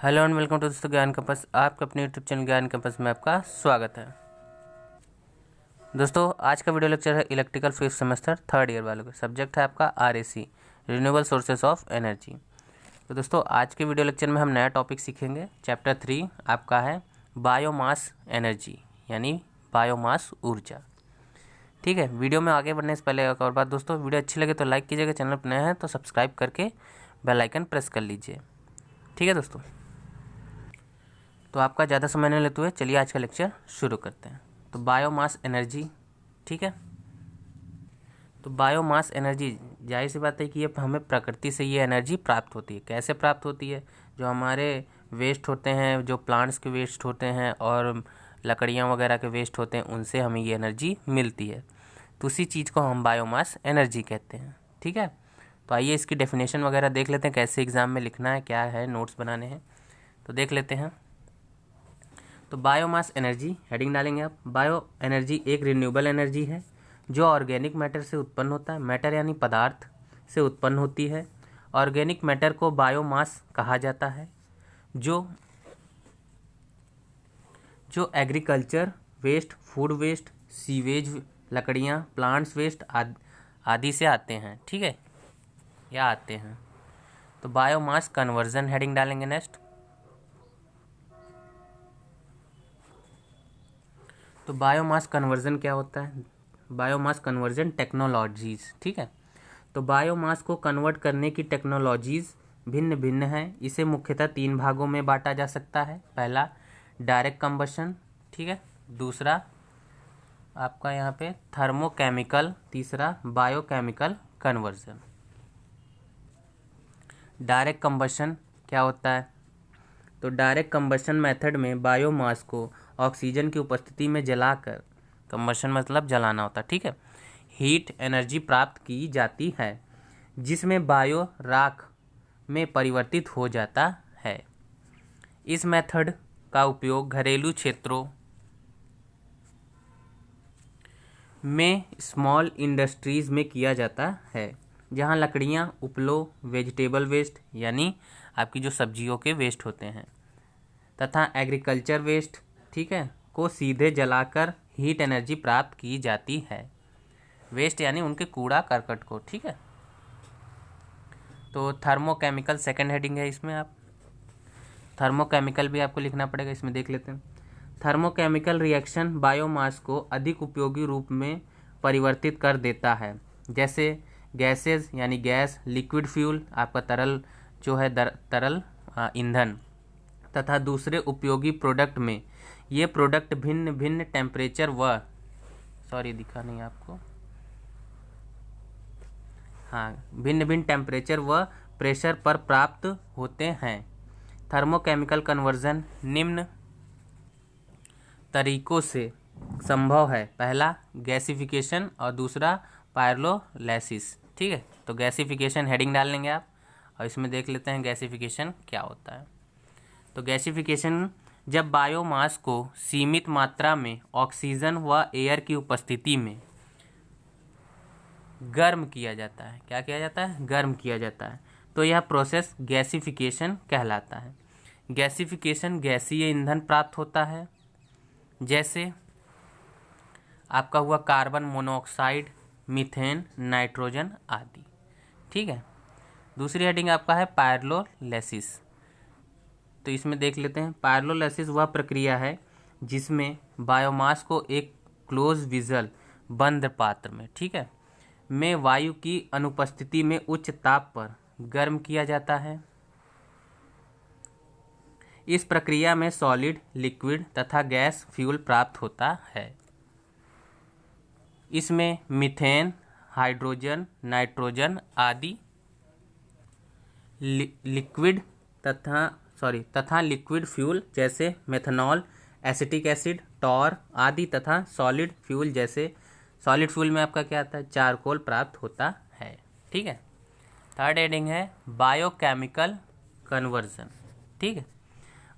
Hello and welcome to दोस्तों ज्ञान campus. आपका अपने यूट्यूब चैनल ज्ञान कैंपस में आपका स्वागत है। दोस्तों आज का वीडियो लेक्चर है electrical fifth semester third year वालों का। सब्जेक्ट है आपका RAC, renewable sources of energy. तो दोस्तों आज के वीडियो लेक्चर में हम नया टॉपिक सीखेंगे। चैप्टर 3 आपका है बायोमास एनर्जी, यानी बायोमास ऊर्जा। ठीक है, वीडियो में आगे बढ़ने से पहले एक और बात दोस्तों, वीडियो अच्छी लगे तो लाइक कीजिएगा, चैनल पर नया है तो सब्सक्राइब करके बेल आइकन प्रेस कर लीजिए। ठीक है दोस्तों, तो आपका ज़्यादा समय नहीं लेते हुए चलिए आज का लेक्चर शुरू करते हैं। तो बायोमास एनर्जी, ठीक है, तो बायोमास एनर्जी जाहिर सी बात है कि ये हमें प्रकृति से ये एनर्जी प्राप्त होती है। कैसे प्राप्त होती है? जो हमारे वेस्ट होते हैं, जो प्लांट्स के वेस्ट होते हैं और लकड़ियाँ वगैरह के वेस्ट होते हैं, उनसे हमें ये एनर्जी मिलती है। तो उसी चीज़ को हम बायोमास एनर्जी कहते हैं। ठीक है, तो आइए इसकी डेफिनेशन वगैरह देख लेते हैं, कैसे एग्ज़ाम में लिखना है, क्या है, नोट्स बनाने हैं, तो देख लेते हैं। तो बायोमास एनर्जी हेडिंग डालेंगे आप। बायो एनर्जी एक रिन्यूएबल एनर्जी है जो ऑर्गेनिक मैटर से उत्पन्न होता है। मैटर यानी पदार्थ से उत्पन्न होती है। ऑर्गेनिक मैटर को बायोमास कहा जाता है जो agriculture waste, food waste, sewage, लकड़ियाँ, प्लांट्स वेस्ट आदि से आते हैं। ठीक है, या आते हैं। तो बायोमास कन्वर्जन हेडिंग डालेंगे नेक्स्ट। तो बायोमास कन्वर्जन क्या होता है? बायोमास कन्वर्जन टेक्नोलॉजीज़, ठीक है। तो बायोमास को कन्वर्ट करने की टेक्नोलॉजीज़ भिन्न भिन्न हैं। इसे मुख्यतः 3 भागों में बांटा जा सकता है। पहला डायरेक्ट कंबशन, ठीक है। दूसरा आपका यहाँ पे थर्मोकेमिकल, तीसरा बायोकेमिकल कन्वर्जन। डायरेक्ट कंबशन क्या होता है? तो डायरेक्ट कंबशन मेथड में बायोमास को ऑक्सीजन की उपस्थिति में जलाकर, कंबशन मतलब जलाना होता है, ठीक है, हीट एनर्जी प्राप्त की जाती है जिसमें बायो राख में परिवर्तित हो जाता है। इस मेथड का उपयोग घरेलू क्षेत्रों में स्मॉल इंडस्ट्रीज में किया जाता है जहां लकड़ियां, उपलो, वेजिटेबल वेस्ट यानी आपकी जो सब्जियों के वेस्ट होते हैं तथा एग्रीकल्चर वेस्ट, ठीक है, को सीधे जलाकर हीट एनर्जी प्राप्त की जाती है। वेस्ट यानी उनके कूड़ा करकट को, ठीक है। तो थर्मोकेमिकल सेकंड हेडिंग है इसमें। आप थर्मोकेमिकल भी आपको लिखना पड़ेगा, इसमें देख लेते हैं। थर्मोकेमिकल रिएक्शन बायोमास को अधिक उपयोगी रूप में परिवर्तित कर देता है, जैसे गैसेज यानी गैस, लिक्विड फ्यूल आपका तरल जो है तरल ईंधन, तथा दूसरे उपयोगी प्रोडक्ट में। ये प्रोडक्ट भिन्न भिन्न टेम्परेचर व दिखा नहीं आपको, हाँ, भिन्न भिन्न टेम्परेचर व प्रेशर पर प्राप्त होते हैं। थर्मोकेमिकल कन्वर्जन निम्न तरीकों से संभव है। पहला गैसिफिकेशन और दूसरा पायरोलिसिस, ठीक है। तो गैसिफिकेशन हेडिंग डाल लेंगे आप और इसमें देख लेते हैं गैसिफिकेशन क्या होता है। तो गैसिफिकेशन जब बायोमास को सीमित मात्रा में ऑक्सीजन व एयर की उपस्थिति में गर्म किया जाता है। क्या किया जाता है? गर्म किया जाता है। तो यह प्रोसेस गैसिफिकेशन कहलाता है। गैसिफिकेशन गैसीय ईंधन प्राप्त होता है, जैसे आपका हुआ कार्बन मोनोऑक्साइड, मीथेन, नाइट्रोजन आदि, ठीक है। दूसरी हेडिंग आपका है पायरोलिसिस। तो इसमें देख लेते हैं। पायरोलिसिस वह प्रक्रिया है जिसमें बायोमास को एक क्लोज विजल बंद पात्र में, ठीक है, में वायु की अनुपस्थिति में उच्च ताप पर गर्म किया जाता है। इस प्रक्रिया में सॉलिड, लिक्विड तथा गैस फ्यूल प्राप्त होता है। इसमें मीथेन, हाइड्रोजन, नाइट्रोजन आदि लिक्विड तथा लिक्विड फ्यूल जैसे मेथनॉल, एसिटिक एसिड, टॉर आदि तथा सॉलिड फ्यूल जैसे सॉलिड फ्यूल में आपका क्या आता है? चारकोल प्राप्त होता है, ठीक है। थर्ड हेडिंग है बायोकेमिकल कन्वर्जन, ठीक है।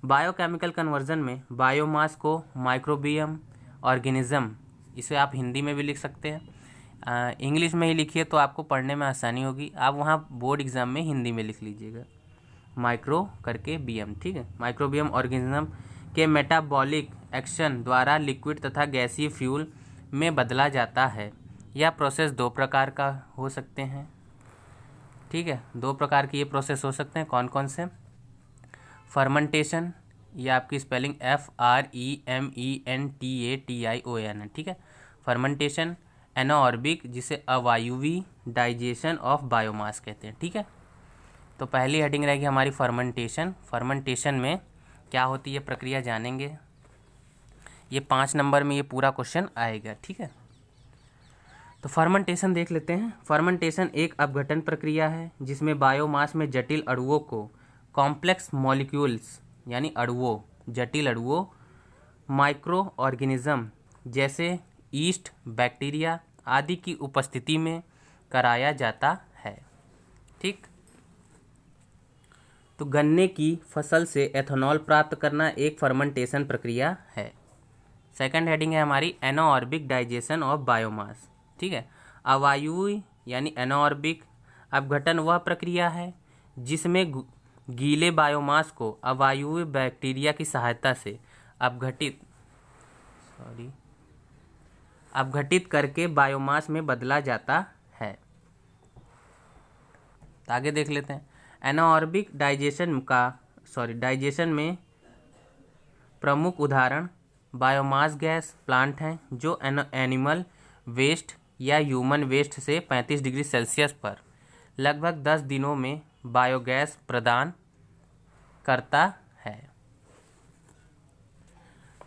बायोकेमिकल कन्वर्जन में बायोमास को माइक्रोबियम ऑर्गेनिज्म, इसे आप हिंदी में भी लिख सकते हैं, इंग्लिश में ही लिखिए तो आपको पढ़ने में आसानी होगी। आप वहाँ बोर्ड एग्ज़ाम में हिंदी में लिख लीजिएगा। माइक्रो करके बीएम, ठीक है। माइक्रोबियम ऑर्गेनिज्म के मेटाबॉलिक एक्शन द्वारा लिक्विड तथा गैसीय फ्यूल में बदला जाता है। यह प्रोसेस दो प्रकार का हो सकते हैं, ठीक है। दो प्रकार के ये प्रोसेस हो सकते हैं, कौन कौन से? फर्मेंटेशन, ये आपकी स्पेलिंग FREMENTATION है, ठीक है। फर्मेंटेशन। एनाऑर्बिक, जिसे अवायवीय डाइजेशन ऑफ बायोमास कहते हैं, ठीक है। तो पहली हेडिंग रहेगी हमारी फर्मेंटेशन। फर्मेंटेशन में क्या होती है प्रक्रिया जानेंगे। ये 5 नंबर में ये पूरा क्वेश्चन आएगा, ठीक है। तो फर्मेंटेशन देख लेते हैं। फर्मेंटेशन एक अपघटन प्रक्रिया है जिसमें बायोमास में जटिल अणुओं को कॉम्प्लेक्स मॉलिक्यूल्स यानी अणुओं, जटिल अणुओं, माइक्रो ऑर्गेनिज्म जैसे ईस्ट, बैक्टीरिया आदि की उपस्थिति में कराया जाता है, ठीक। तो गन्ने की फसल से एथेनॉल प्राप्त करना एक फर्मेंटेशन प्रक्रिया है। सेकंड हेडिंग है हमारी एनाऑर्बिक डाइजेशन ऑफ बायोमास, ठीक है। अवायवीय यानी एनाऑर्बिक अपघटन वह प्रक्रिया है जिसमें गीले बायोमास को अवायवीय बैक्टीरिया की सहायता से अपघटित करके बायोमास में बदला जाता है। तो आगे देख लेते हैं। एनाऑर्बिक डाइजेशन में प्रमुख उदाहरण बायोमास गैस प्लांट हैं जो एनिमल वेस्ट या ह्यूमन वेस्ट से 35 डिग्री सेल्सियस पर लगभग 10 दिनों में बायोगैस प्रदान करता है।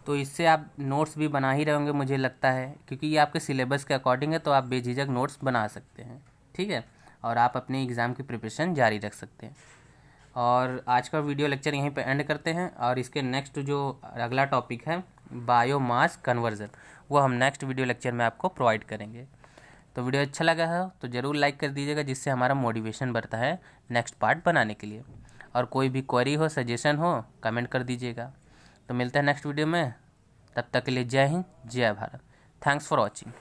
तो इससे आप नोट्स भी बना ही रहे होंगे मुझे लगता है, क्योंकि ये आपके सिलेबस के अकॉर्डिंग है, तो आप बेझिझक नोट्स बना सकते हैं, ठीक है। और आप अपने एग्ज़ाम की प्रिपरेशन जारी रख सकते हैं। और आज का वीडियो लेक्चर यहीं पे एंड करते हैं, और इसके नेक्स्ट जो अगला टॉपिक है बायोमास कन्वर्जन, वो हम नेक्स्ट वीडियो लेक्चर में आपको प्रोवाइड करेंगे। तो वीडियो अच्छा लगा है तो ज़रूर लाइक कर दीजिएगा, जिससे हमारा मोटिवेशन बढ़ता है नेक्स्ट पार्ट बनाने के लिए। और कोई भी क्वेरी हो, सजेशन हो, कमेंट कर दीजिएगा। तो मिलते हैं नेक्स्ट वीडियो में, तब तक के लिए जय हिंद, जय भारत। Thanks for watching.